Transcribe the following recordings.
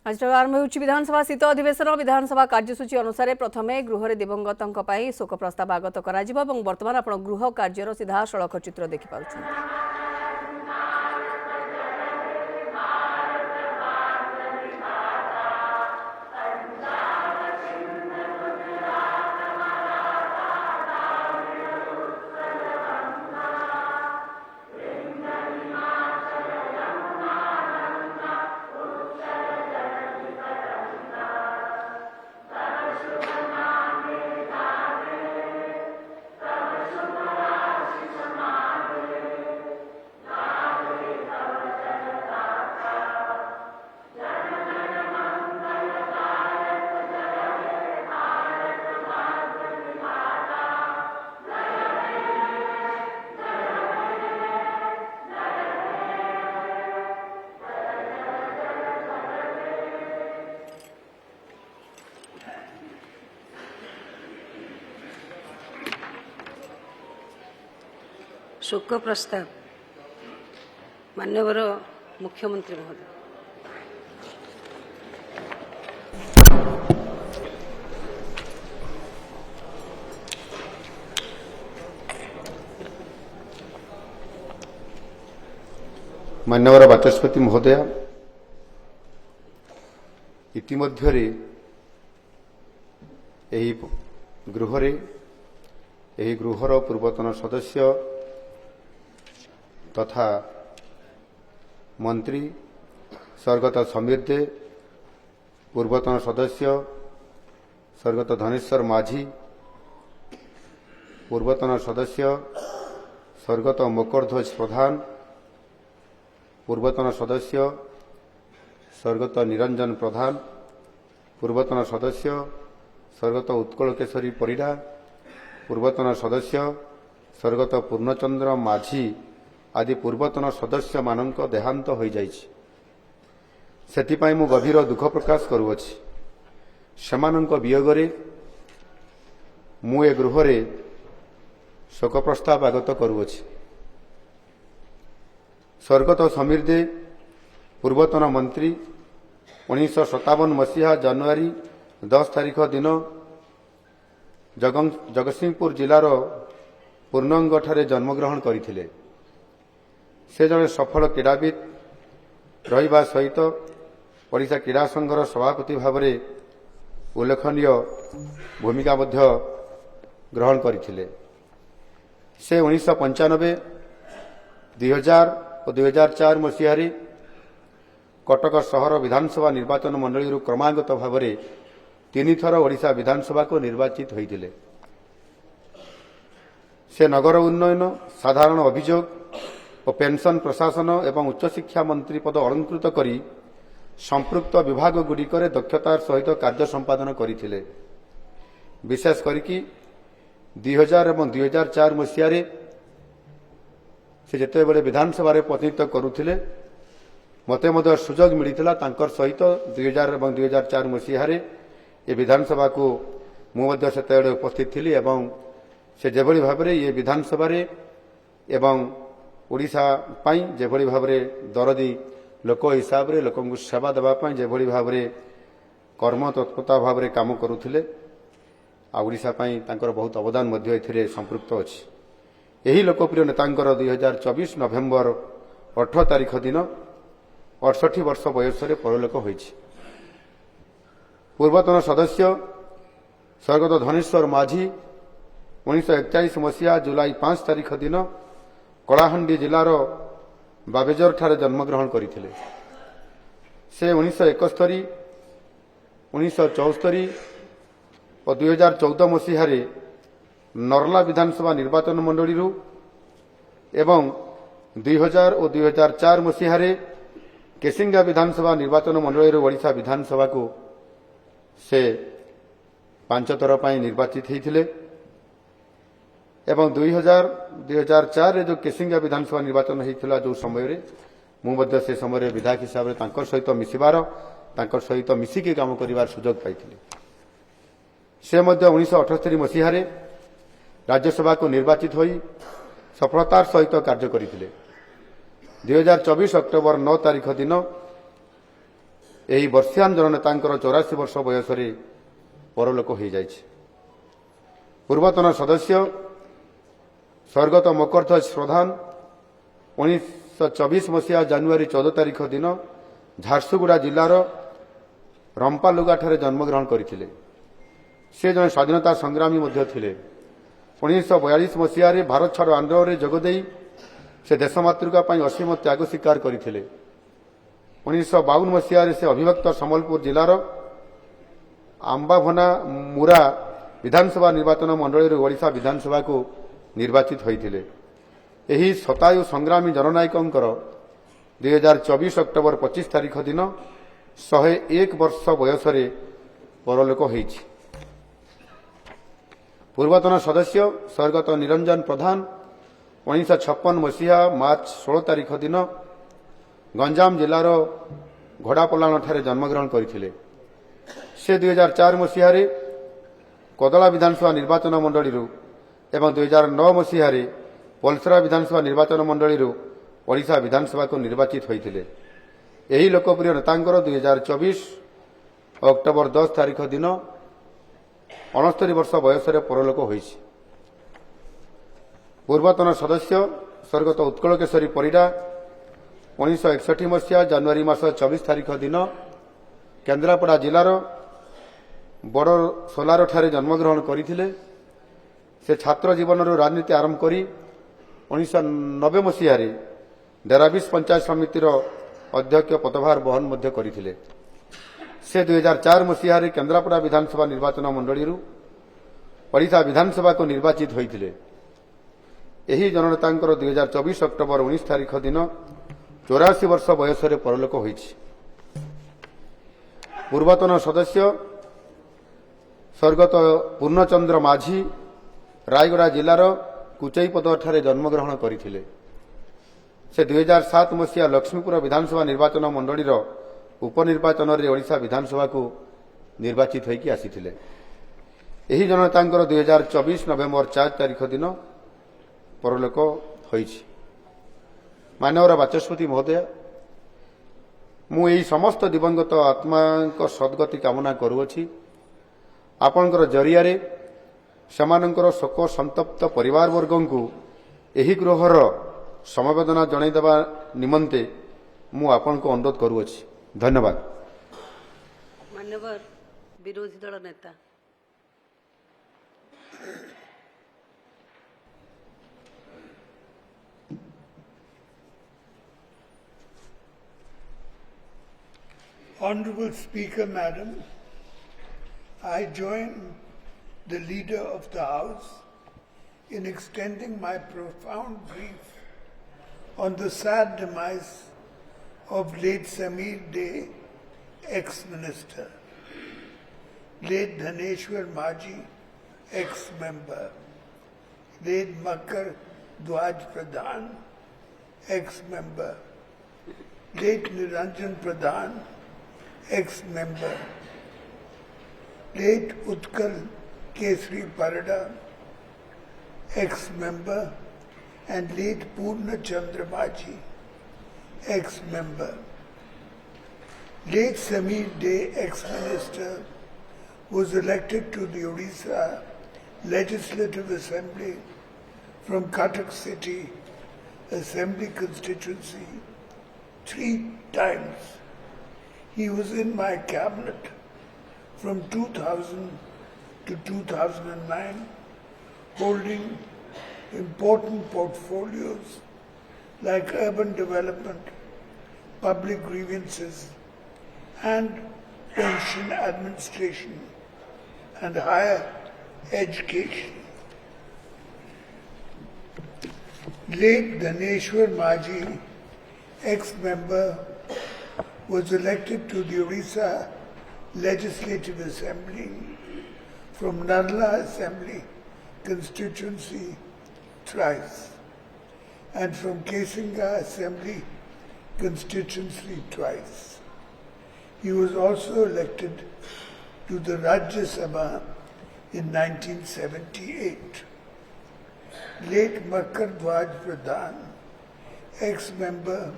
आज आरंभ हो विधानसभा शीत अधिवेशन विधानसभा कार्यसूची अनुसार प्रथमे गृह दिवंगत शोक प्रस्ताव आगत कर बर्तमान आप गृह कार्यर सीधा सड़क चित्र देखिपुं। शोक प्रस्ताव माननीय मुख्यमंत्री महोदय। माननीय बाचस्पति महोदय, इतिमध्य गृहर पूर्वतन सदस्य तथा मंत्री स्वर्गत समीर दे, पूर्वतन सदस्य स्वर्गत धनेश्वर माझी, पूर्वतन सदस्य स्वर्गत मकरध्वज प्रधान, पूर्वतन सदस्य स्वर्गत निरंजन प्रधान, पूर्वतन सदस्य स्वर्गत उत्कल केशरी परिडा, पूर्वतन सदस्य स्वर्गत पूर्णचंद्र माझी आदि पूर्वतन सदस्य मानक देहांत हो जाइछि। सेथिपाई मु गभीर दुख प्रकाश करुअछि। सेमानंक वियोगरे मु ए गृहरे शोक प्रस्ताव आगत करुअछि। स्वर्गत समीर दे पूर्वतन मंत्री 1957 मसीहा जनवरी 10 तारिख दिन जगतसिंहपुर जिलार पूर्णंग ठारे जन्मग्रहण करथिले। से जड़े सफल क्रीड़ाविद रहिबा सहित ओडिशा क्रीड़ा संघर सभापति भाव में उल्लेखनीय भूमिका ग्रहण करथिले। से 1995, 2000 और 2004 मसीह कटक सहर विधानसभा निर्वाचन मंडली क्रमागत भाव में 3 थर ओडिशा विधानसभा को निर्वाचित होइतिले। से नगर उन्नयन, साधारण अभियोग और पेंशन प्रशासन एवं उच्च शिक्षा मंत्री पद अलंकृत करी संपृक्त विभाग गुड़िकर दक्षतार सहित कार्य संपादन करथिले। विशेष करिकी 2000 और 2004 मसीह से जेते बेले विधानसभा रे प्रतिनिधित्व करुथिले मते मध्य सुजोग मिलिथिला तांकर सहित 2000 और 2004 मसीह ये विधानसभा को मु मध्य सेते उपस्थित थिली एवं से जेभली भाव में ये विधानसभा रे एवं ओडिशा पाई जेभली भाव में दरदी लोक हिसाब रे लोकंकु सेवा देबा पाई जेभली भाव में कर्म तत्परता भाव में काम करुथिले आ ओडिशा पाई तांकर बहुत अवदान मध्य एथिरे संपृक्त अछि। एही लोकप्रिय नेतांकर 2024 नवेम्बर 18 तारिख दिन 68 वर्ष बयस रे परलोक होइछि। पूर्वतन सदस्य स्वर्गत धनेश्वर माझी 1941 मसीहा जुलाई 5 तारिख दिन कलाहांडी जिलार बाबेजर ठारे जन्मग्रहण करथिले। से 1971, 1974 और 2014 मसीह नरला विधानसभा निर्वाचन मंडली एवं 2000 और 2004 मसीह केसिंगा विधानसभा निर्वाचन मंडली ओडिशा विधानसभा को से 5 थर पर निर्वाचित होते एवं 2000-2004 रे जो केसिंगा विधानसभा निर्वाचन होता जो समय मुझे से समय विधायक हिसाब से सहित मिसिबार सहित मिसिकी काम कर सुजोग पाई। से 1978 मसीह राज्यसभा को निर्वाचित होई सफलतार सहित कार्य करथिले। 2024 अक्टोबर 9 तारिख दिन ଏହି ବର୍ଷିୟାନ ଜନନେତାଙ୍କର 84 ବର୍ଷ ବୟସରେ ପରଲୋକ ହୋଇଯାଇଛି। ପୂର୍ବତନ ସଦସ୍ୟ ସ୍ୱର୍ଗତ ମକରଧ୍ୱଜ ପ୍ରଧାନ 1924 ମସିହା ଜାନୁଆରୀ 14 ତାରିଖ ଦିନ ଝାରସୁଗୁଡ଼ା ଜିଲ୍ଲାର ରମ୍ପାଲୁଗାଠାରେ ଜନ୍ମଗ୍ରହଣ କରିଥିଲେ। ସେ ଜଣେ ସ୍ୱାଧୀନତା ସଂଗ୍ରାମୀ ମଧ୍ୟ ଥିଲେ। 1942 ମସିହାରେ ଭାରତ ଛାଡ଼ ଆନ୍ଦୋଳନରେ ଯୋଗଦେଇ ସେ ଦେଶମାତୃକା ପାଇଁ ଅସୀମ ତ୍ୟାଗ ସ୍ୱୀକାର କରିଥିଲେ। 1952 ମସିହାରେ ସେ ଅବିଭକ୍ତ ସମ୍ବଲପୁର ଜିଲ୍ଲାର ଆମ୍ବାଭନା ମୁରା ବିଧାନସଭା ନିର୍ବାଚନ ମଣ୍ଡଳୀରୁ ଓଡ଼ିଶା ବିଧାନସଭାକୁ ନିର୍ବାଚିତ ହୋଇଥିଲେ। ଏହି ଶତାୟୁ ସଂଗ୍ରାମୀ ଜନନାୟକଙ୍କର 2024 ଅକ୍ଟୋବର 25 ତାରିଖ ଦିନ 101 ବର୍ଷ ବୟସରେ ପରଲୋକ ହୋଇଛି। ପୂର୍ବତନ ସଦସ୍ୟ ସ୍ୱର୍ଗତ ନିରଞ୍ଜନ ପ୍ରଧାନ 1956 ମସିହା ମାର୍ଚ୍ଚ 16 ତାରିଖ ଦିନ ଗଞ୍ଜାମ ଜିଲ୍ଲାର ଘୋଡ଼ାପଲାଣଠାରେ ଜନ୍ମଗ୍ରହଣ କରିଥିଲେ। ସେ 2004 ମସିହାରେ କଦଳା ବିଧାନସଭା ନିର୍ବାଚନ ମଣ୍ଡଳୀରୁ ଏବଂ 2009 ମସିହାରେ ପଲସରା ବିଧାନସଭା ନିର୍ବାଚନ ମଣ୍ଡଳୀରୁ ଓଡ଼ିଶା ବିଧାନସଭାକୁ ନିର୍ବାଚିତ ହୋଇଥିଲେ। ଏହି ଲୋକପ୍ରିୟ ନେତାଙ୍କର 2024 ଅକ୍ଟୋବର 10 ତାରିଖ ଦିନ 69 ବର୍ଷ ବୟସରେ ପରଲୋକ ହୋଇଛି। ପୂର୍ବତନ ସଦସ୍ୟ ସ୍ୱର୍ଗତ ଉତ୍କଳ କେଶରୀ ପରିଡ଼ା 1961 ମସିହା ଜାନୁଆରୀ ମାସ 24 ତାରିଖ ଦିନ କେନ୍ଦ୍ରାପଡ଼ା ଜିଲ୍ଲାର ବଡ଼ ସୋଲାରଠାରେ ଜନ୍ମଗ୍ରହଣ କରିଥିଲେ। ସେ ଛାତ୍ର ଜୀବନରୁ ରାଜନୀତି ଆରମ୍ଭ କରି 1990 ମସିହାରେ ଡେରାବିଶ ପଞ୍ଚାୟତ ସମିତିର ଅଧ୍ୟକ୍ଷ ପଦଭାର ବହନ ମଧ୍ୟ କରିଥିଲେ। ସେ 2004 ମସିହାରେ କେନ୍ଦ୍ରାପଡ଼ା ବିଧାନସଭା ନିର୍ବାଚନ ମଣ୍ଡଳୀରୁ ଓଡ଼ିଶା ବିଧାନସଭାକୁ ନିର୍ବାଚିତ ହୋଇଥିଲେ। ଏହି ଜନନେତାଙ୍କର 2024 ଅକ୍ଟୋବର 19 ତାରିଖ ଦିନ 84 ବର୍ଷ ବୟସରେ ପରଲୋକ ହୋଇଛି। ପୂର୍ବତନ ସଦସ୍ୟ ସ୍ୱର୍ଗତ ପୂର୍ଣ୍ଣଚନ୍ଦ୍ର ମାଝୀ ରାୟଗଡ଼ା ଜିଲ୍ଲାର କୁଚେଇପଦଠାରେ ଜନ୍ମଗ୍ରହଣ କରିଥିଲେ। ସେ 2007 ମସିହା ଲକ୍ଷ୍ମୀପୁର ବିଧାନସଭା ନିର୍ବାଚନ ମଣ୍ଡଳୀର ଉପନିର୍ବାଚନରେ ଓଡ଼ିଶା ବିଧାନସଭାକୁ ନିର୍ବାଚିତ ହୋଇକି ଆସିଥିଲେ। ଏହି ଜନନେତାଙ୍କର 2024 ନଭେମ୍ବର 4 ତାରିଖ ଦିନ ପରଲୋକ ହୋଇଛି। ମାନ୍ୟବର ବାଚସ୍ପତି ମହୋଦୟ, ମୁଁ ଏହି ସମସ୍ତ ଦିବଙ୍ଗତ ଆତ୍ମାଙ୍କ ସଦ୍ଗତି କାମନା କରୁଅଛି। ଆପଣଙ୍କର ଜରିଆରେ ସେମାନଙ୍କର ଶୋକ ସନ୍ତପ୍ତ ପରିବାରବର୍ଗଙ୍କୁ ଏହି ଗୃହର ସମବେଦନା ଜଣାଇଦେବା ନିମନ୍ତେ ମୁଁ ଆପଣଙ୍କୁ ଅନୁରୋଧ କରୁଅଛି। ଧନ୍ୟବାଦ। ମାନ୍ୟବର ବିରୋଧୀ ଦଳ ନେତା Honorable Speaker, Madam, I join the Leader of the House in extending my profound grief on the sad demise of late Samir Dey, ex-minister, late Dhaneshwar Maji, ex-member, late Makar Dwaj Pradhan, ex-member, late Niranjan Pradhan, ex-member, late Utkal Kesri Parada, ex-member, and late Purna Chandra Maji, ex-member. Late Samir Dey, ex-minister, was elected to the Odisha Legislative Assembly from Cuttack City Assembly constituency 3 times. He was in my cabinet from 2000 to 2009, holding important portfolios like urban development, public grievances, and pension administration and higher education. Late Dhaneshwar Maji, ex-member, was elected to the Odisha Legislative Assembly from Narla Assembly constituency thrice and from Kesinga Assembly constituency twice. He was also elected to the Rajya Sabha in 1978. Late Makar Dwaj Pradhan, ex-member,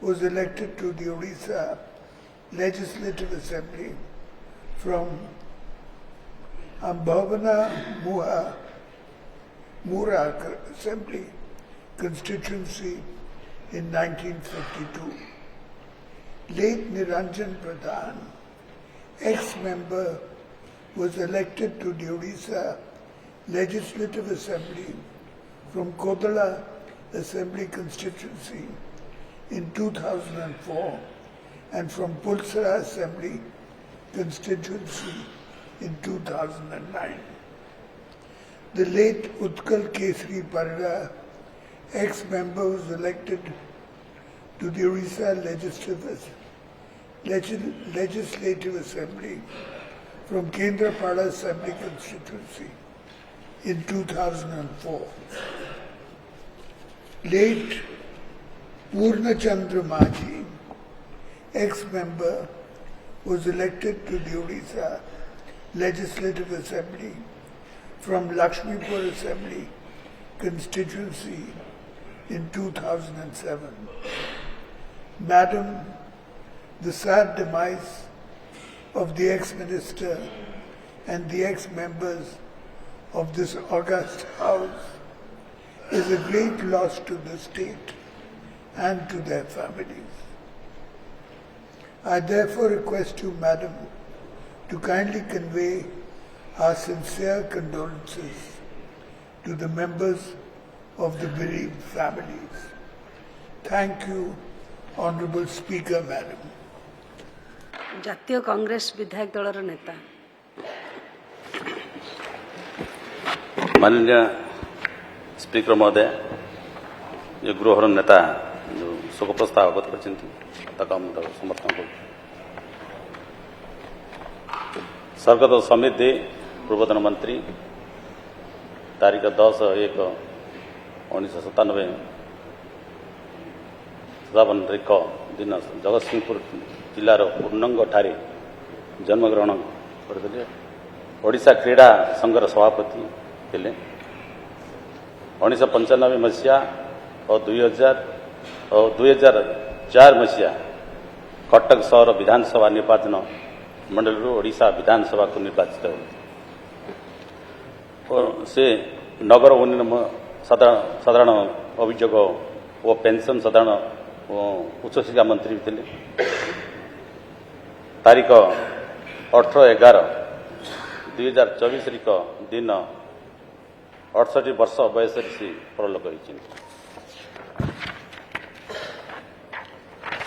was elected to the Odisha Legislative Assembly from Ambhavana Mura Assembly constituency in 1952. Late Niranjan Pradhan, ex-member, was elected to the Odisha Legislative Assembly from Kodala Assembly constituency in 2004 and from Pulsara Assembly constituency in 2009. The late Utkal Kesri Parida, ex-member, was elected to the Odisha Legislative Assembly from Kendrapada Assembly constituency in 2004. Late Purnachandra Maji, ex-member, was elected to the Odisha Legislative Assembly from Lakshmipur Assembly constituency in 2007. Madam, the sad demise of the ex-minister and the ex-members of this august house is a great loss to the state and to their families. I therefore request you, Madam, to kindly convey our sincere condolences to the members of the bereaved families. Thank you, Honorable Speaker, Madam. ଜାତୀୟ କଂଗ୍ରେସ ବିଧାୟକ ଦଳର ନେତା माननीय speaker महोदय जो गृहर नेता जो शोक प्रस्ताव अवगत कर समर्थन कर स्वर्गत समित दे पूर्वतन मंत्री तारीख 10/1/1997 तारीख दिन जगतसिंहपुर जिलार पूर्णंग ठारे जन्मग्रहण करते ओडिशा क्रीड़ा संघर सभापति थे 1995 मसीहा और 2004 मसीहा कटक सहर विधानसभा निर्वाचन मंडल ओडिशा विधानसभा को निर्वाचित हो से नगर उन्नयन साधारण अभियोग और पेंशन साधारण उच्च शिक्षा मंत्री थे तारीख 18/11/2024 दिन 68 वर्ष बयस से परलोक होती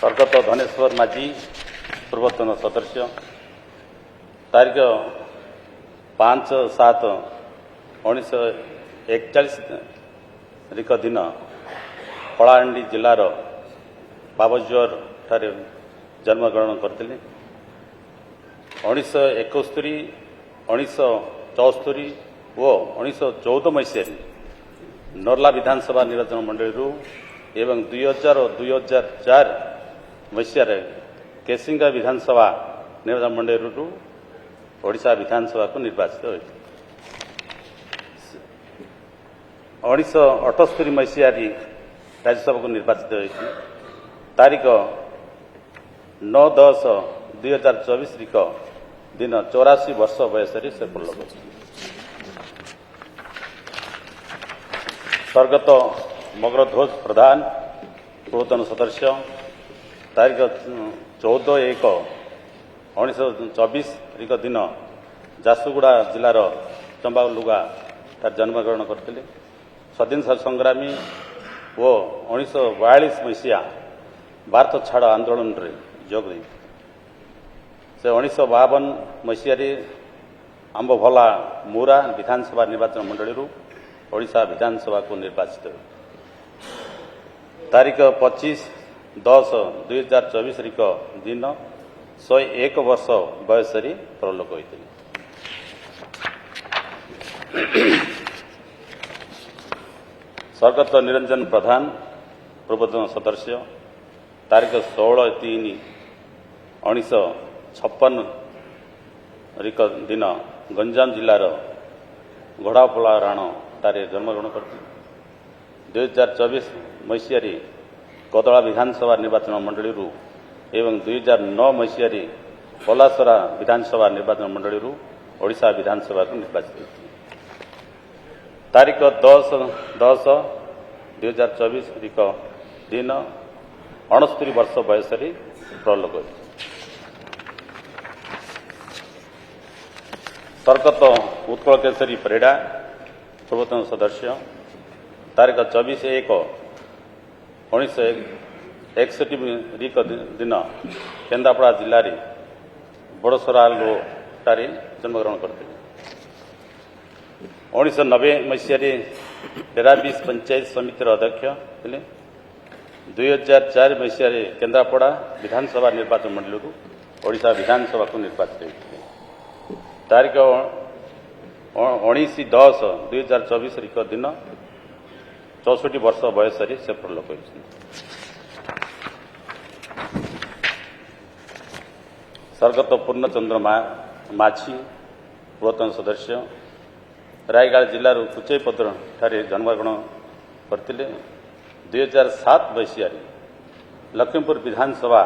स्वर्गत धनेश्वर माझी पूर्वतन सदस्य तारीख 5/7/1941 दिन कलाहांडी जिलार बाबजोर ठारे जन्मग्रहण करते 1971 1974 और 1914 मसीह नर्ला विधानसभा निर्वाचन मंडल एवं 2000 और 2004 मसीह केसिंगा विधानसभा निर्वाचन मंडल ओडिशा विधानसभा को निर्वाचित होती 1978 मसीह राज्यसभा को निर्वाचित होती तारीख 9/10/2024 दिन 84 वर्ष बयस से परलोक स्वर्गत मगरध्वज प्रधान पूर्वतन सदस्य तारीख 14/1/1924 दिन झारसुगुड़ा जिलार चंबालुगा जन्मग्रहण करते स्वाधीनता संग्रामी वो 1942 मसीहा भारत छाड़ आंदोलन रे जोग दे से 1952 मसीह आंबभला मुरा विधानसभा निर्वाचन मंडल ओडिशा विधानसभा को निर्वाचित हो तारीख 25/10/2024 दिन 101 वर्ष बयस परलोक होते स्वर्गत निरंजन प्रधान पूर्वतन सदस्य तारीख 16/3/1956 दिन गंजाम जिलार घोड़ापोला राण तारे जन्मग्रहण करते 2024 मसीह कोदला विधानसभा निर्वाचन मंडल ଏବଂ 2009 ମସିହାରେ ପଲାସରା ବିଧାନସଭା ନିର୍ବାଚନ ମଣ୍ଡଳୀରୁ ଓଡ଼ିଶା ବିଧାନସଭାକୁ ନିର୍ବାଚିତ ହୋଇଥିଲେ। ତାରିଖ 10/10/2024 ଦିନ 69 ବର୍ଷ ବୟସରେ ପ୍ରଲୋକ ହୋଇଥିଲେ। ସ୍ୱର୍ଗତ ଉତ୍କଳ କେଶରୀ ପରିଡ଼ା ପୂର୍ବତନ ସଦସ୍ୟ ତାରିଖ 24/1/1961 ଦିନ କେନ୍ଦ୍ରାପଡ଼ା ଜିଲ୍ଲାରେ ବଡ଼ସରାଲୋଠାରେ ଜନ୍ମଗ୍ରହଣ କରିଥିଲେ। 1990 ମସିହାରେ ଡେରାବିଶ ପଞ୍ଚାୟତ ସମିତିର ଅଧ୍ୟକ୍ଷ ଥିଲେ। 2004 ମସିହାରେ କେନ୍ଦ୍ରାପଡ଼ା ବିଧାନସଭା ନିର୍ବାଚନ ମଣ୍ଡଳୀରୁ ଓଡ଼ିଶା ବିଧାନସଭାକୁ ନିର୍ବାଚିତ ହୋଇଥିଲେ। ତାରିଖ 19/10/2024 ଦିନ 64 ବର୍ଷ ବୟସରେ ସେ ପ୍ରଲୋକ ହୋଇଛନ୍ତି। ସ୍ୱର୍ଗତ ପୂର୍ଣ୍ଣଚନ୍ଦ୍ର ମାଝୀ ପୂର୍ବତନ ସଦସ୍ୟ ରାୟଗଡ଼ା ଜିଲ୍ଲାର କୁଚେଇପଦରଠାରେ ଜନ୍ମଗ୍ରହଣ କରିଥିଲେ। 2007 ମସିହାରେ ଲକ୍ଷ୍ମୀପୁର ବିଧାନସଭା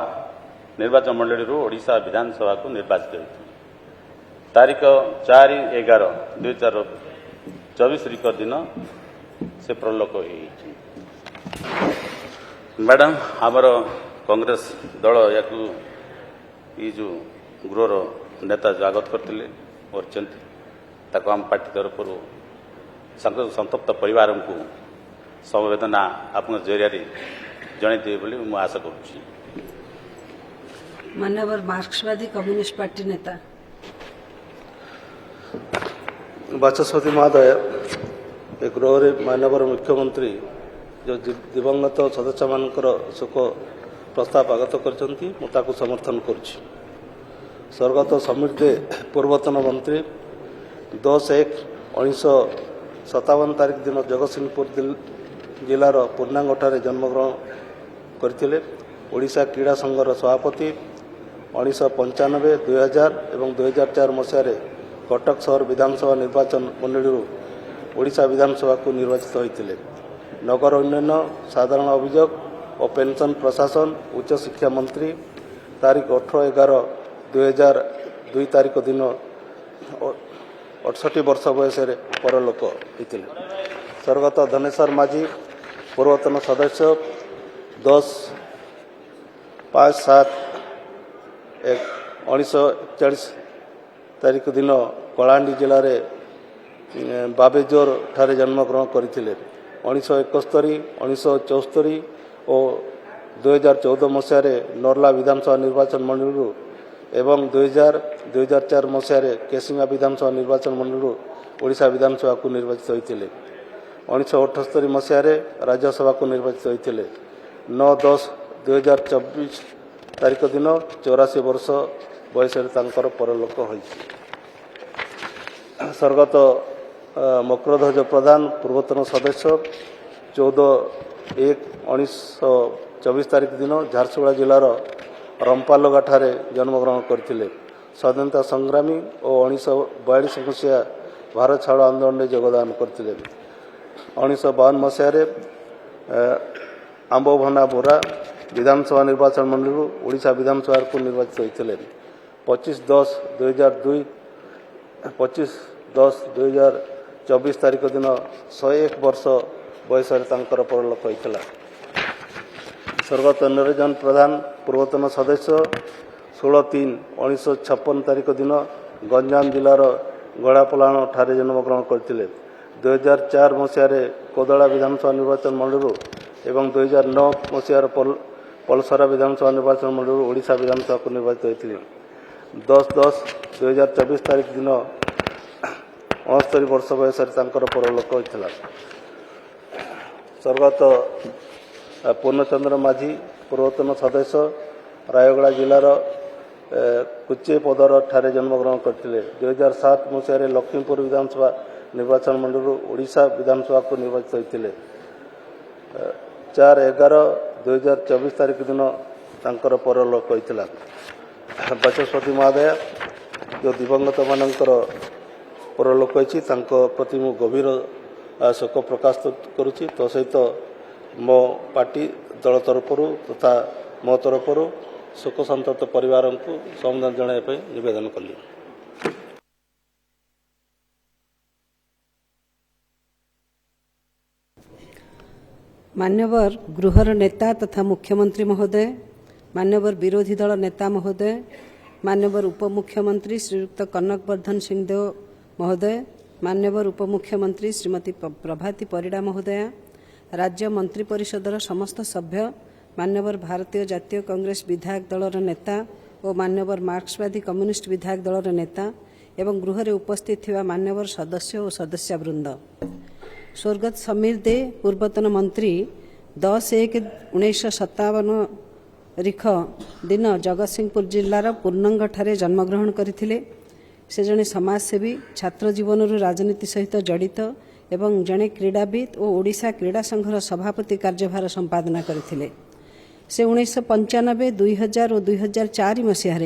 ନିର୍ବାଚନ ମଣ୍ଡଳୀରୁ ଓଡ଼ିଶା ବିଧାନସଭାକୁ ନିର୍ବାଚିତ ହୋଇଥିଲେ। ତାରିଖ 4/11/2024 ଦିନ ସେ ପ୍ରଲୋକ ହୋଇଛନ୍ତି। ମ୍ୟାଡ଼ାମ, ଆମର କଂଗ୍ରେସ ଦଳ ୟାକୁ ଏଇ ଯେଉଁ ଗୃହର ନେତା ସ୍ୱାଗତ କରିଥିଲେ କରିଛନ୍ତି, ତାକୁ ଆମ ପାର୍ଟି ତରଫରୁ ସନ୍ତପ୍ତ ପରିବାରଙ୍କୁ ସମବେଦନା ଆପଣଙ୍କ ଜରିଆରେ ଜଣାଇଦେବେ ବୋଲି ମୁଁ ଆଶା କରୁଛି। मान्यवर मार्क्सवादी कम्युनिस्ट पार्टी नेता ବାଚସ୍ପତି ମହୋଦୟ, ଏ ଗୃହରେ ମାନ୍ୟବର ମୁଖ୍ୟମନ୍ତ୍ରୀ ଯେଉଁ ଦିବଙ୍ଗତ ସଦସ୍ୟମାନଙ୍କର ଶୋକ ପ୍ରସ୍ତାବ ଆଗତ କରିଛନ୍ତି, ମୁଁ ତାକୁ ସମର୍ଥନ କରୁଛି। ସ୍ୱର୍ଗତ ସମୀର ଦେ ପୂର୍ବତନ ମନ୍ତ୍ରୀ 10/1/1957 ତାରିଖ ଦିନ ଜଗତସିଂହପୁର ଜିଲ୍ଲାର ପୂର୍ଣ୍ଣାଙ୍ଗଠାରେ ଜନ୍ମଗ୍ରହଣ କରିଥିଲେ। ଓଡ଼ିଶା କ୍ରୀଡ଼ା ସଂଘର ସଭାପତି 1995, 2000 ଏବଂ 2004 ମସିହାରେ କଟକ ସହର ବିଧାନସଭା ନିର୍ବାଚନ ମଣ୍ଡଳୀରୁ ଓଡ଼ିଶା ବିଧାନସଭାକୁ ନିର୍ବାଚିତ ହୋଇଥିଲେ। ନଗର ଉନ୍ନୟନ, ସାଧାରଣ ଅଭିଯୋଗ ଓ ପେନ୍ସନ୍ ପ୍ରଶାସନ, ଉଚ୍ଚଶିକ୍ଷା ମନ୍ତ୍ରୀ ତାରିଖ 18/11/2002 ତାରିଖ ଦିନ 68 ବର୍ଷ ବୟସରେ ପରଲୋକ ହୋଇଥିଲେ। ସ୍ୱର୍ଗତ ଧନେଶ୍ୱର ମାଝୀ ପୂର୍ବତନ ସଦସ୍ୟ 10/5/7/1941 ତାରିଖ ଦିନ କଳାହାଣ୍ଡି ଜିଲ୍ଲାରେ ବାବେଜୋରଠାରେ ଜନ୍ମଗ୍ରହଣ କରିଥିଲେ। 1971, 1974 ଓ 2014 ମସିହାରେ ନର୍ଲା ବିଧାନସଭା ନିର୍ବାଚନ ମଣ୍ଡଳୀରୁ ଏବଂ 2000-2004 ମସିହାରେ କେସିଙ୍ଗା ବିଧାନସଭା ନିର୍ବାଚନ ମଣ୍ଡଳୀରୁ ଓଡ଼ିଶା ବିଧାନସଭାକୁ ନିର୍ବାଚିତ ହୋଇଥିଲେ। 1978 ମସିହାରେ ରାଜ୍ୟସଭାକୁ ନିର୍ବାଚିତ ହୋଇଥିଲେ। 9/10/2024 ତାରିଖ ଦିନ 84 ବର୍ଷ ବୟସରେ ତାଙ୍କର ପରଲୋକ ହୋଇଛି। ସ୍ୱର୍ଗତ ମକରଧ୍ୱଜ ପ୍ରଧାନ ପୂର୍ବତନ ସଦସ୍ୟ 14/1/1924 ତାରିଖ ଦିନ ଝାରସୁଗୁଡ଼ା ଜିଲ୍ଲାର ରମ୍ପାଲଗାଠାରେ ଜନ୍ମଗ୍ରହଣ କରିଥିଲେ। ସ୍ୱାଧୀନତା ସଂଗ୍ରାମୀ ଓ 1942 ମସିହା ଭାରତ ଛାଡ଼ ଆନ୍ଦୋଳନରେ ଯୋଗଦାନ କରିଥିଲେ। 1952 ମସିହାରେ ଆମ୍ବଭନା ବୋରା ବିଧାନସଭା ନିର୍ବାଚନ ମଣ୍ଡଳୀରୁ ଓଡ଼ିଶା ବିଧାନସଭାକୁ ନିର୍ବାଚିତ ହୋଇଥିଲେ। 25/10/2024 ତାରିଖ ଦିନ 101 ବର୍ଷ ବୟସରେ ତାଙ୍କର ପରଲୋକ ହୋଇଥିଲା। ସ୍ୱର୍ଗତ ନିରଞ୍ଜନ ପ୍ରଧାନ ପୂର୍ବତନ ସଦସ୍ୟ 16/3/1956 ତାରିଖ ଦିନ ଗଞ୍ଜାମ ଜିଲ୍ଲାର ଗଡ଼ାପଲାଣଠାରେ ଜନ୍ମଗ୍ରହଣ କରିଥିଲେ। 2004 ମସିହାରେ କୋଦଳା ବିଧାନସଭା ନିର୍ବାଚନ ମଣ୍ଡଳୀରୁ ଏବଂ 2009 ମସିହାର ପଲସରା ବିଧାନସଭା ନିର୍ବାଚନ ମଣ୍ଡଳୀରୁ ଓଡ଼ିଶା ବିଧାନସଭାକୁ ନିର୍ବାଚିତ ହୋଇଥିଲେ। 10/10/2024 ତାରିଖ ଦିନ 69 ବର୍ଷ ବୟସରେ ତାଙ୍କର ପରଲୋକ ହୋଇଥିଲା। ସ୍ୱର୍ଗତ ପୂର୍ଣ୍ଣଚନ୍ଦ୍ର ମାଝୀ ପୂର୍ବତନ ସଦସ୍ୟ ରାୟଗଡ଼ା ଜିଲ୍ଲାର କୁଚେପଦରଠାରେ ଜନ୍ମଗ୍ରହଣ କରିଥିଲେ। 2007 ମସିହାରେ ଲକ୍ଷ୍ମୀପୁର ବିଧାନସଭା ନିର୍ବାଚନ ମଣ୍ଡଳୀରୁ ଓଡ଼ିଶା ବିଧାନସଭାକୁ ନିର୍ବାଚିତ ହୋଇଥିଲେ। 4/11/2024 ତାରିଖ ଦିନ ତାଙ୍କର ପରଲୋକ ହୋଇଥିଲା। ବାଚସ୍ପତି ମହୋଦୟ, ଯେଉଁ ଦିବଙ୍ଗତମାନଙ୍କର ପରଲୋକ ହୋଇଛି ତାଙ୍କ ପ୍ରତି ମୁଁ ଗଭୀର ଶୋକ ପ୍ରକାଶ କରୁଛି। ତ ସହିତ ମୋ ପାର୍ଟି ଦଳ ତରଫରୁ ତଥା ମୋ ତରଫରୁ ଶୋକସନ୍ତପ୍ତ ପରିବାରଙ୍କୁ ସମବେଦନା ଜଣାଇବା ପାଇଁ ନିବେଦନ କଲି। मान्यवर गृहर नेता तथा मुख्यमंत्री महोदय, मान्यवर विरोधी दल नेता महोदय, मान्यवर उपमुख्यमंत्री श्रीयुक्त कनक वर्धन सिंहदेव महोदय, मान्यवर उपमुख्यमंत्री श्रीमती प्रभाती परिडा महोदया, राज्य मंत्री परिषदर समस्त सभ्य, मान्यवर भारतीय जातीय कांग्रेस विधायक दलर नेता और मान्यवर मार्क्सवादी कम्युनिस्ट विधायक दलर नेता एवं गृह रे उपस्थित थिबा मान्यवर सदस्य और सदस्यवृंद, स्वर्गत समीर दे पूर्वतन मंत्री 10/1/1957 रिख दिन जगतसिंहपुर जिलार पूर्णंग ठारे जन्मग्रहण करथिले। से जने समाजसेवी, छात्र जीवन राजनीति सहित जड़ित एवं जड़े क्रीड़ाविद और ओडिशा क्रीड़ा संघर सभापति कार्यभार संपादना करथिले। से 1995, 2000 और 2004 मसीह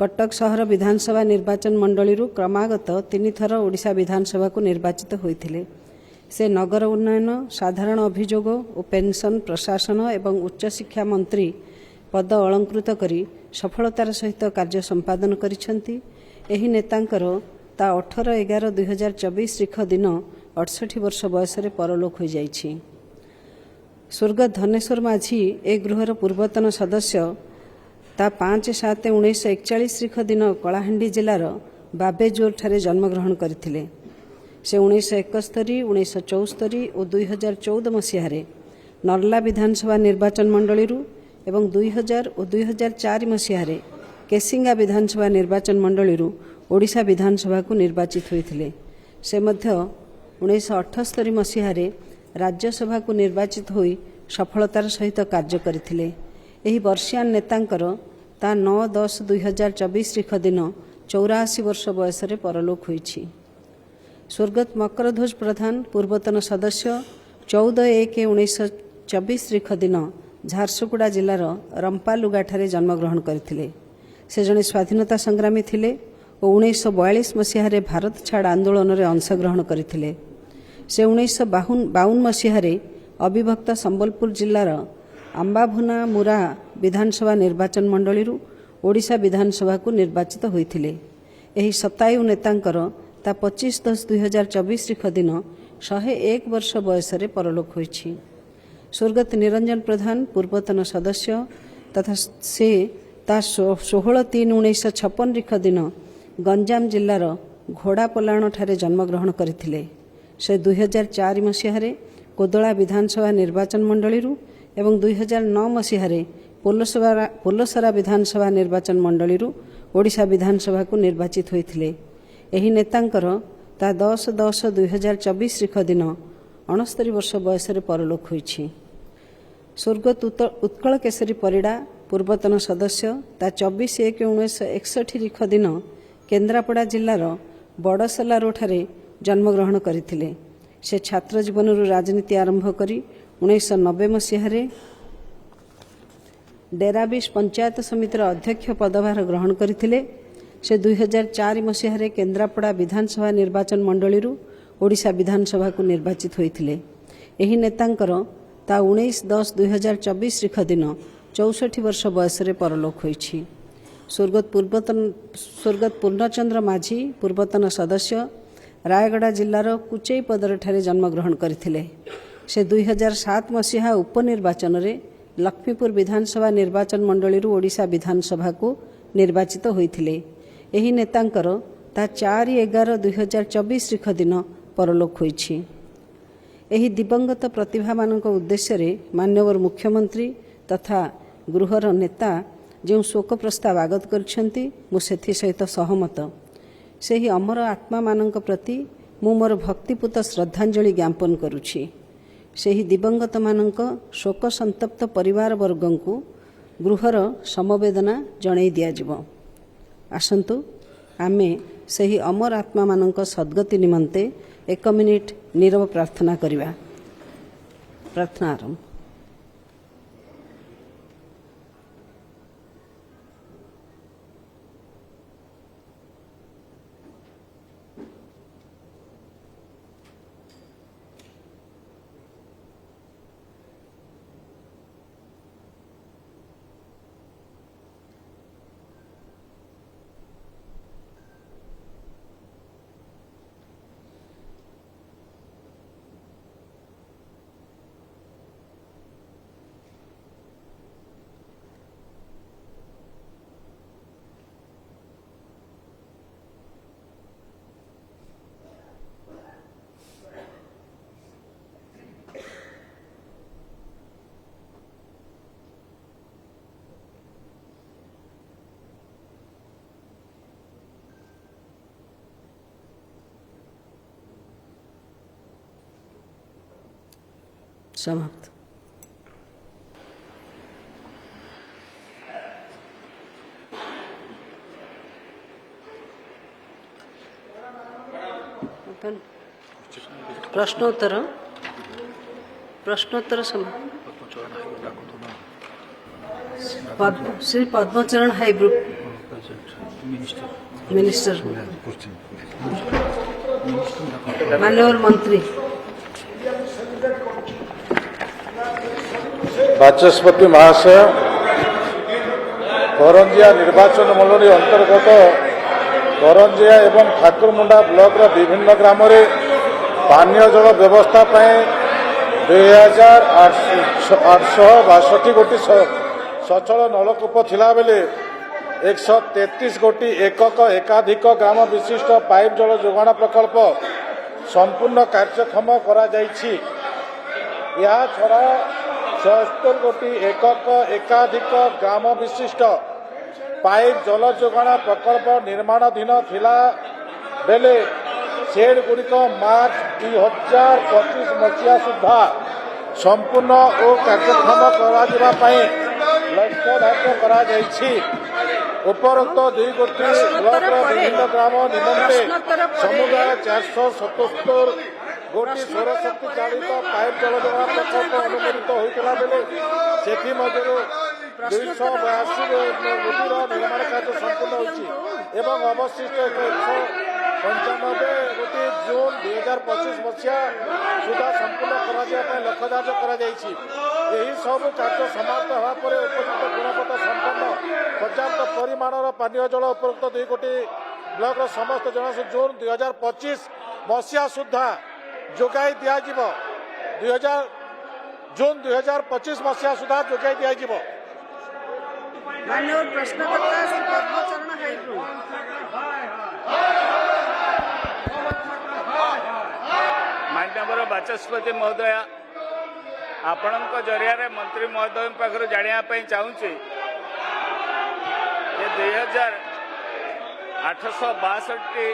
कटक सहर विधानसभा निर्वाचन मंडली क्रमागत 3 थर ओडिशा विधानसभा को निर्वाचित होइथिले। से नगर उन्नयन, साधारण अभियोग और पेंशन प्रशासन एवं उच्च शिक्षा मंत्री पद अलंकृत करी सफलतार सहित कार्य संपादन करिसेंती। एही नेतांकर ता 18/11/2024 रिख दिन 68 वर्ष बयस परलोक हो जाइछि। स्वर्गत धनेश्वर माझी ए गृहर पूर्वतन सदस्य ता 5/7/1941 रिख दिन कलाहांडी जिलार बाबेजोर ठारे जन्मग्रहण करथिले। से 1971, 1974 और 2014 मसीह नर्ला विधानसभा निर्वाचन मंडली एवं 2000 और 2004 मसीह केसिंगा विधानसभा निर्वाचन मंडली ओडिशा विधानसभा को निर्वाचित होइथिले। से मध्य 1978 मसीह राज्यसभा को निर्वाचित होई सफलतार सहित कार्य करथिले। एही वर्षियान नेतांकर ता 9/10/2024 रिख दिन 84 वर्ष बयस परलोक होइछि। स्वर्गत मकरध्वज प्रधान पूर्वतन सदस्य 14/1/1924 रिख दिन झारसुगुड़ा जिलार रंपालुगाठारे जन्मग्रहण करथिले। से जने स्वाधीनता संग्रामी थिले और 1942 मसीह भारत छाड़ आंदोलन रे अंशग्रहण करथिले। से 1952 मसीह अविभक्त संबलपुर जिलार आंबाभुना मुरा विधानसभा निर्वाचन मंडली ओडिशा विधानसभा को निर्वाचित होइथिले। एही शतायु नेतांकर ता 25/10/2024 रिख दिन 101 वर्ष बयस परलोक होइछि। स्वर्गत निरंजन प्रधान पूर्वतन सदस्य तथा से ता 16/3/1956 रिख दिन गंजाम जिलार घोड़ापलाण ठारे जन्मग्रहण करथिले। से 2004 मसीह कोदला विधानसभा निर्वाचन मंडली एवं 2009 मसीह पोलसरा विधानसभा निर्वाचन मंडली ओडिशा विधानसभा को निर्वाचित होइथिले। एही नेतांकर ता 10/10/2024 रिख दिन 69 वर्ष बयस परलोक होइछि। स्वर्गत उत्कल केशरी परिडा पूर्वतन सदस्य ता 24/1/1961 रिख दिन केन्द्रापड़ा जिलार बड़सलारो ठारे जन्मग्रहण करथिले। से छात्र जीवन राजनीति आरंभ करी 1990 मसीह डेराबिश पंचायत समितिर अध्यक्ष पदभार ग्रहण करथिले। से 2004 मसीह केन्द्रापड़ा विधानसभा निर्वाचन मंडली ओडिशा विधानसभा को निर्वाचित होइथिले। एही नेतांकर ता 19/10/2024 रिख दिन 64 वर्ष बयस परलोक होइछि। स्वर्गत पूर्णचंद्र माझी पूर्वतन सदस्य रायगड़ा जिलार कुचई पदर ठारे जन्मग्रहण करथिले। से 2007 मसीहा उपनिर्वाचन रे लक्ष्मीपुर विधानसभा निर्वाचन मंडली ओडिशा विधानसभा को निर्वाचित होइथिले। एही नेतांकर ता 4/11/2024 रिख दिन परलोक होइछि। एही दिवंगत प्रतिभा मानक उद्देश्य रे मान्यवर मुख्यमंत्री तथा गृहर नेता जो शोक प्रस्ताव आगत करछंती मु सेथि सहित सहमत। सेही अमर आत्मा मानक प्रति मु मोर भक्तिपूत श्रद्धांजलि ज्ञापन करुछि। सेही दिवंगत मानक शोक संतप्त परिवार वर्गंकु गृहर समवेदना जणाई दिया जिवो। आसंतु आमे सेही अमर आत्मा मानक सद्गति निमंते 1 मिनिट नीरव प्रार्थना करिवा। प्रार्थना आरंभ। समाप्त। प्रश्नोत्तर प्रश्नोत्तर समाप्त। Shri Padmacharan high group minister मान्यवर मंत्री बाचस्पति महाशय करंजिया निर्वाचन मंडली अंतर्गत करंजिया एवं ठाकुरमुंडा ब्लॉक विभिन्न ग्राम रे पानीय जल व्यवस्था 2862 गोटी सचल नलकूप थिला बेले 133 गोटी एकक एकाधिक ग्राम विशिष्ट पाइप जल जोगाण प्रकल्प संपूर्ण कार्यक्षम करा जायछि। या छड़ा 76 गोटी एकक एकाधिक ग्राम विशिष्ट पाइप जल जोगाण प्रकल्प निर्माणाधीन थिला बेले सेड गुड़िक मार्च 2025 मसीहा सुधा संपूर्ण और कार्यक्षम करा लक्ष्य धार्य करा जायछि। उपरोक्त 2 गोटी ब्लॉक विभिन्न ग्राम निमंते समुदाय 477 गोटी सौरशक्ति चालित पाइप जल जोगाण प्रकल्प अनुमोदित होता बेले से 282 गोटीर निर्माण कार्य संपूर्ण होती एवं अवशिष्ट 195 गोटी जून 2025 मसीहा सुधा संपूर्ण लक्ष्य धार्य यही सब कार्य समाप्त होगा उपयुक्त गुणवत्ता संपन्न पर्याप्त परिमाणर पानीय जल उपरोक्त 2 गोटी ब्लॉक समस्त जन जून 2025 मसीहा सुधा जोगाई दियाजिब 2000 जून 2025 मसीहा सुधा जोगाई दियाजिब। मान्यवर प्रश्नकर्ता श्री पद्मचरण हाई ग्रुप मान्यवर बाचस्पति महोदय आपणक जरिया मंत्री महोदय पाखर जानापी चाहूँगी 2862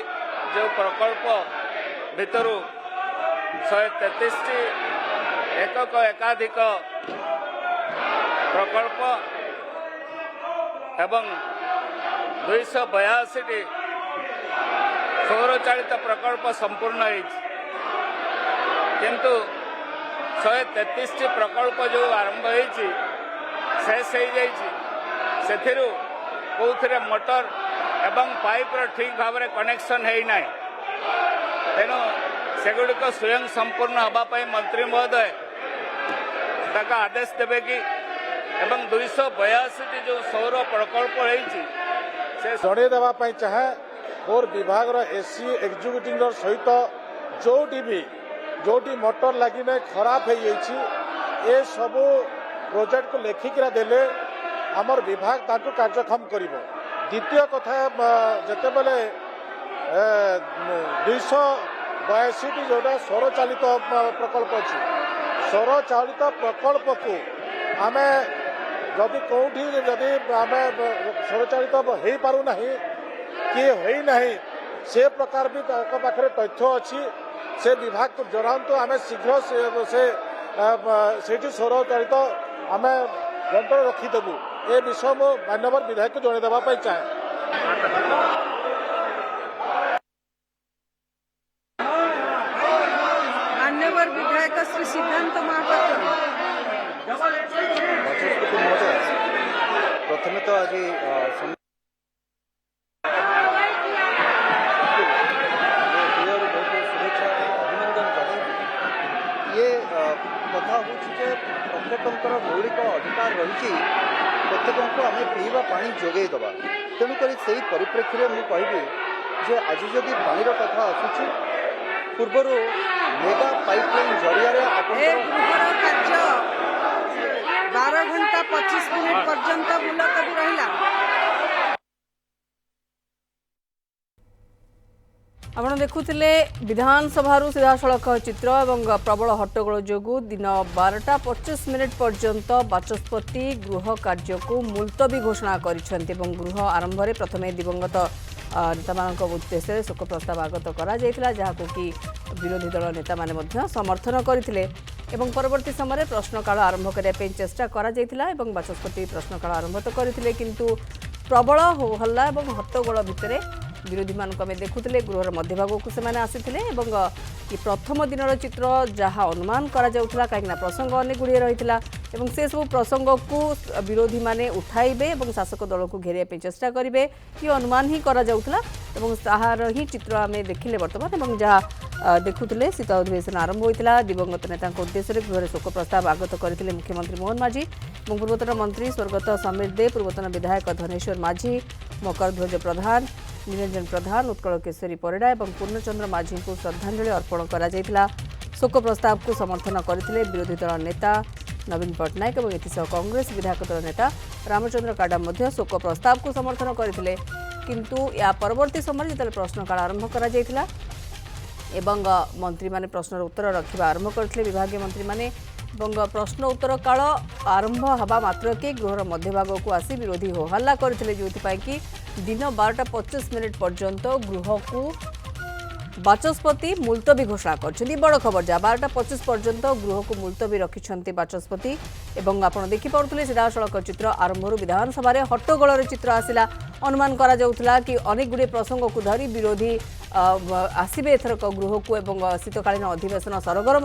जो प्रकल्प भितर 133 एकक एकाधिक प्रकल्प एवं 282 सौर चालित प्रकल्प संपूर्ण किंतु 133 प्रकल्प जो आरंभ होती शेष हो जाइए कौथे मोटर एवं पाइप ठीक भाव में कनेक्शन है तेणु सेगुड़िक स्वयं संपूर्ण होगापी मंत्री महोदय ताका आदेश देवे कि एवं 282 जो सौर प्रकल्प से जड़े देवाई चाहे और विभाग एसी एग्जीक्यूटिव सहित जोटी मोटर लगी खराब हो ये सब प्रोजेक्ट को लेखिका देले आमर विभाग ताकू कार्यक्षम कर। द्वितीय कथा जिते बेले 282 जोटा सौर चालित प्रकल्प अच्छी सौर चालित प्रकल्प को आम जदि कौटी जदि आम सौर चालित हो पारना किए होना से प्रकार भी पाखे तथ्य अच्छी से विभाग को जनातु आम शीघ्र से सौर चालित आम यंत्र रखीदेबू ए विषय मो मान्यवर विधायक को जनईदेवाई चाहे। मान्यवर विधायक श्री सिद्धांत महापात्र प्रथम तो आज ये कथा हूँ प्रत्येक मौलिक अधिकार रही प्रत्येक आम पीवा पानी जोगे दबा तेणुक से परिप्रेक्षी में मुझे कहबी जे आज जदि पानी कथा आसूँ पूर्वर मेगा पाइपलाइन जरिया कार्य 12 घंटा 25 मिनिट पर्यंत मुलतवी रहिला। ଆପଣ ଦେଖୁଥିଲେ ବିଧାନସଭାରୁ ସିଧାସଳଖ ଚିତ୍ର ଏବଂ ପ୍ରବଳ ହଟ୍ଟଗୋଳ ଯୋଗୁଁ ଦିନ 12ଟା 25 ମିନିଟ୍ ପର୍ଯ୍ୟନ୍ତ ବାଚସ୍ପତି ଗୃହ କାର୍ଯ୍ୟକୁ ମୁଲତବୀ ଘୋଷଣା କରିଛନ୍ତି ଏବଂ ଗୃହ ଆରମ୍ଭରେ ପ୍ରଥମେ ଦିବଙ୍ଗତ ନେତାମାନଙ୍କ ଉଦ୍ଦେଶ୍ୟରେ ଶୋକ ପ୍ରସ୍ତାବ ଆଗତ କରାଯାଇଥିଲା ଯାହାକୁ କି ବିରୋଧୀ ଦଳ ନେତାମାନେ ମଧ୍ୟ ସମର୍ଥନ କରିଥିଲେ। ଏବଂ ପରବର୍ତ୍ତୀ ସମୟରେ ପ୍ରଶ୍ନକାଳ ଆରମ୍ଭ କରିବା ପାଇଁ ଚେଷ୍ଟା କରାଯାଇଥିଲା ଏବଂ ବାଚସ୍ପତି ପ୍ରଶ୍ନକାଳ ଆରମ୍ଭ ତ କରିଥିଲେ କିନ୍ତୁ ପ୍ରବଳ ହୋହଲ୍ଲା ଏବଂ ହଟ୍ଟଗୋଳ ଭିତରେ ବିରୋଧୀମାନଙ୍କୁ ଆମେ ଦେଖୁଥିଲେ ଗୃହର ମଧ୍ୟଭାଗକୁ ସେମାନେ ଆସିଥିଲେ ଏବଂ ଏ ପ୍ରଥମ ଦିନର ଚିତ୍ର ଯାହା ଅନୁମାନ କରାଯାଉଥିଲା କାହିଁକିନା ପ୍ରସଙ୍ଗ ଅନେକ ଗୁଡ଼ିଏ ରହିଥିଲା ଏବଂ ସେସବୁ ପ୍ରସଙ୍ଗକୁ ବିରୋଧୀମାନେ ଉଠାଇବେ ଏବଂ ଶାସକ ଦଳକୁ ଘେରିବା ପାଇଁ ଚେଷ୍ଟା କରିବେ କି ଅନୁମାନ ହିଁ କରାଯାଉଥିଲା ଏବଂ ତାହାର ହିଁ ଚିତ୍ର ଆମେ ଦେଖିଲେ ବର୍ତ୍ତମାନ ଏବଂ ଯାହା ଦେଖୁଥିଲେ ଶୀତ ଅଧିବେଶନ ଆରମ୍ଭ ହୋଇଥିଲା ଦିବଂଗତ ନେତାଙ୍କ ଉଦ୍ଦେଶ୍ୟରେ ଗୃହରେ ଶୋକ ପ୍ରସ୍ତାବ ଆଗତ କରିଥିଲେ ମୁଖ୍ୟମନ୍ତ୍ରୀ ମୋହନ ମାଝୀ ଏବଂ ପୂର୍ବତନ ମନ୍ତ୍ରୀ ସ୍ୱର୍ଗତ ସମୀର ଦେ ପୂର୍ବତନ ବିଧାୟକ ଧନେଶ୍ୱର ମାଝୀ ମକରଧ୍ୱଜ ପ୍ରଧାନ ନିରଞ୍ଜନ ପ୍ରଧାନ ଉତ୍କଳ କେଶରୀ ପରିଡ଼ା ଏବଂ ପୂର୍ଣ୍ଣଚନ୍ଦ୍ର ମାଝୀଙ୍କୁ ଶ୍ରଦ୍ଧାଞ୍ଜଳି ଅର୍ପଣ କରାଯାଇଥିଲା ଶୋକ ପ୍ରସ୍ତାବକୁ ସମର୍ଥନ କରିଥିଲେ ବିରୋଧୀ ଦଳ ନେତା ନବୀନ ପଟ୍ଟନାୟକ ଏବଂ ଏଥିସହ କଂଗ୍ରେସ ବିଧାୟକ ଦଳ ନେତା ରାମଚନ୍ଦ୍ର କାଡା ମଧ୍ୟ ଶୋକ ପ୍ରସ୍ତାବକୁ ସମର୍ଥନ କରିଥିଲେ କିନ୍ତୁ ଏହା ପରବର୍ତ୍ତୀ ସମୟରେ ଯେତେବେଳେ ପ୍ରଶ୍ନକାଳ ଆରମ୍ଭ କରାଯାଇଥିଲା ଏବଂ ମନ୍ତ୍ରୀମାନେ ପ୍ରଶ୍ନର ଉତ୍ତର ରଖିବା ଆରମ୍ଭ କରିଥିଲେ ବିଭାଗୀୟ ମନ୍ତ୍ରୀମାନେ ଏବଂ ପ୍ରଶ୍ନ ଉତ୍ତର କାଳ ଆରମ୍ଭ ହେବା ମାତ୍ରକେ ଗୃହର ମଧ୍ୟଭାଗକୁ ଆସି ବିରୋଧୀ ହୋହଲ୍ଲା କରିଥିଲେ ଯେଉଁଥିପାଇଁ କି दिन 12:25 पर्यंत गृह को बाचस्पति मुलतवी घोषणा कर बड़ खबर जहाँ 12:25 पर्यंत गृह को मुलतवी रखिंट बाचस्पति एवं आप देखिपे सीधा सड़क चित्र आरंभ विधानसभा हट्टगोल चित्र आसला अनुमान करा कि अनेक गुड़े प्रसंग को धरी विरोधी आसबे एथरक गृह को एवं शीतकालीन अधिवेशन सरगरम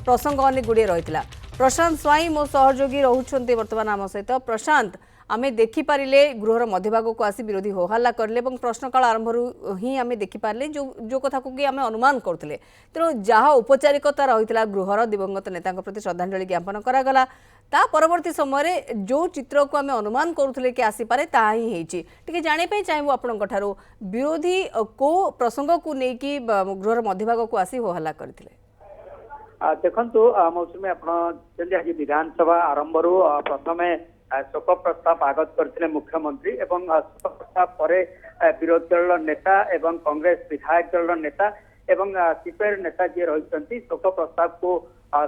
प्रसंग अनेक गुड़े रही प्रशांत स्वाई मो सहयोगी रोचे बर्तमान आम सहित प्रशांत आमे देखिपारे गृहर मध्यभाग को आसी विरोधी होहल्ला करले प्रश्नकाल आरंभ ही आमे देखिपारे जो कथा को कि आमे अनुमान करथिले तेणु जहाँ औपचारिकता रही गृहर दिवंगत नेता प्रति श्रद्धांजलि ज्ञापन करागला ता परवर्ती समय जो चित्र को आमे अनुमान करुथिले कि आसीपारे ता ही हेछि टिके जाने पे चाहबो आपनक ठारो विरोधी को प्रसंग को लेकी गृहर मध्यभाग को आसी होहल्ला करथिले देखंतु मौसुमी आपण आज विधानसभा आरंभ प्रथमे शोक प्रस्ताव आगत करते मुख्यमंत्री एवं शोक प्रस्ताव पर विरोधी दल नेता एवं कांग्रेस विधायक दल नेता एवं सीपीआई नेता जी रही शोक प्रस्ताव को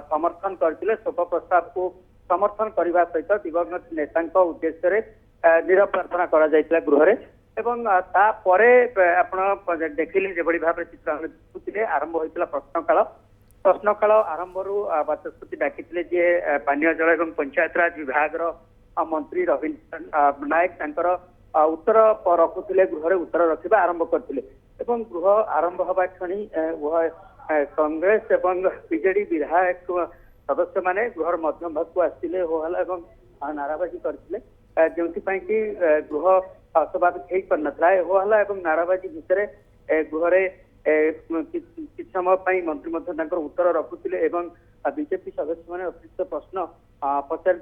समर्थन करते शोक प्रस्ताव को समर्थन करने सहित दिवंगत नेता उद्देश्य निरव प्रार्थना गृह एवं आप देखिले जो भाव चित्र देखुले आरंभ होता प्रश्नकाल आरंभ बाचस्पति डाकी पानीय जल एवं पंचायतराज विभाग मंत्री रवीन्द्र नायक उत्तर रखुले गृह उत्तर रखा आरंभ करते गृह आरंभ हवा क्षणी कांग्रेस एवं बीजेडी विधायक सदस्य माने गृह मध्य भाग को आसते होहल्ला एवं नाराबाजी करते जो कि गृह स्वाभाविक हो पार ना होहल्ला एवं नाराबाजी भितर गृह किछ समय मंत्री उत्तर रखुले बीजेपी सदस्य मैंने अतिरिक्त प्रश्न पचार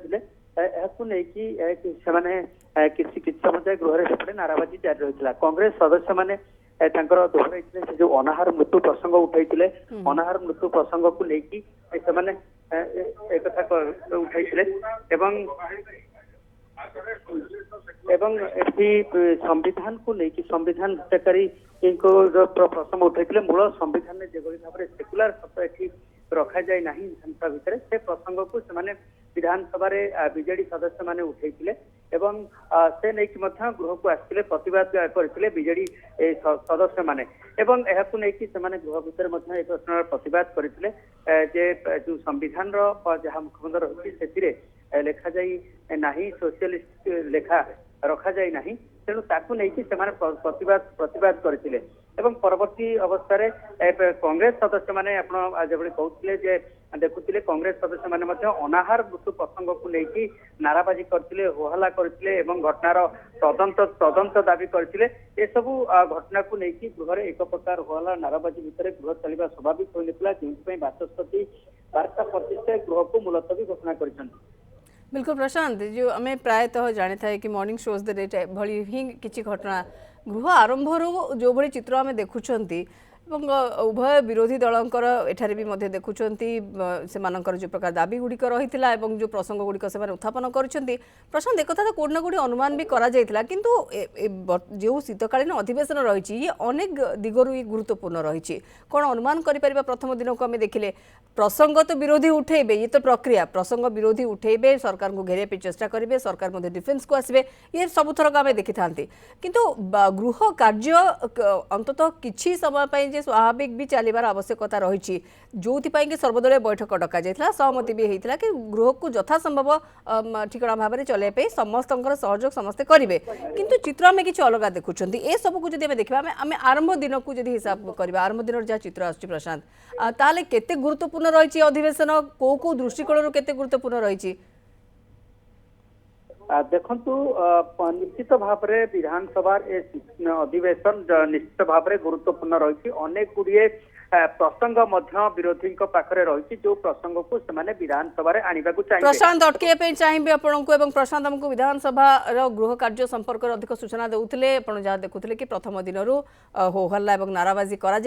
समय गृह नाराबाजी जारी रही कांग्रेस सदस्य मैंने दोहराई जो अनाहार मृत्यु प्रसंग उठाई अनाहार मृत्यु प्रसंग को लेकिन एक उठाई संविधान को लेकिन संविधान हत्याकारी प्रसंग उठाई मूल संविधान में जो भाव में सेकुलर शब्द रखा जाए ना विधानसभा भितर से प्रसंग को से विधानसभा बीजेडी सदस्य मैंने उठाई से नहीं गृह को आसते प्रतिवाद करते बीजेडी सदस्य मैंने गृह भितर एक प्रश्न प्रतिवाद करते जो संविधान जहाँ मुखबंध रही लेखा जाए ना सोशलिस्ट लेखा रखा जाए ना तेणु ताकू नहीं प्रतिवाद करते परवर्ती अवस्था कांग्रेस सदस्य मैंने जो कहते देखुले कांग्रेस सदस्य मैंने अनाहार मृत्यु प्रसंग को लेकिन नाराबाजी करते होहल्ला करते घटनार तदंत दाबी करते सबू घटना को लेकिन गृह एक प्रकार होहल्ला नाराबाजी भितर गृह चलवा स्वाभाविक हो जो बाचस्पति 12:25 गृह को मुलतवी घोषणा कर बिल्कुल प्रशांत जो आम प्रायतः जानी था कि मॉर्निंग शोज दे भली ही किसी घटना गृह आरंभ जो भली चित्र आम देखुंट उभय विरोधी दलंकर एठारे भी मध्य देखुंट से जो प्रकार दाबी गुड़िक रही जो प्रसंग गुड़िक से उत्थापन कर प्रशांत एक कथा कोड ना कोड अनुमान भी करा किंतु जो शीतकालीन अधिवेशन रही ये अनेक दिगरु गुरुत्वपूर्ण रही कौन अनुमान कर प्रथम दिन को आम देखिले प्रसंग तो विरोधी उठेबे ये तो प्रक्रिया प्रसंग विरोधी उठेबे सरकार को घेरिया पे चेष्टा करेंगे सरकार मध्य डिफेन्स को आसबे ये सबुथरक आम देखी था किंतु गृह कार्य अंततः किछि समय जे स्वाभाविक भी चलबार आवश्यकता रही जो कि सर्वदलीय बैठक डक सहमति भी होता कि गृह को यथासंभव ठिकणा भाव में चलने समस्त सहयोग समस्ते करेंगे किंतु चित्र आम किसी अलग देखुं ए सबको जब देखा आम आरंभ दिन को जब हिसाब करवा आरंभ दिन जहाँ चित्र आस प्रशांत ताले केते गुरुत्वपूर्ण रही अधिवेशन को दृष्टिकोण केते गुरुत्वपूर्ण रही देखंतु निश्चित भाव में विधानसभा अधिवेशन निश्चित भाव में गुरुत्वपूर्ण रही अनेक गुड़िए प्रसंग विरोधी पाखरे रही जो प्रसंग को से विधानसभा आने को चाहिए प्रशांत अटकैया चाहिए आपको प्रशांत आमको विधानसभा गृह कार्य संपर्क अधिक सूचना देते जहाँ देखुले कि प्रथम दिन हो हल्ला और नाराबाजी करा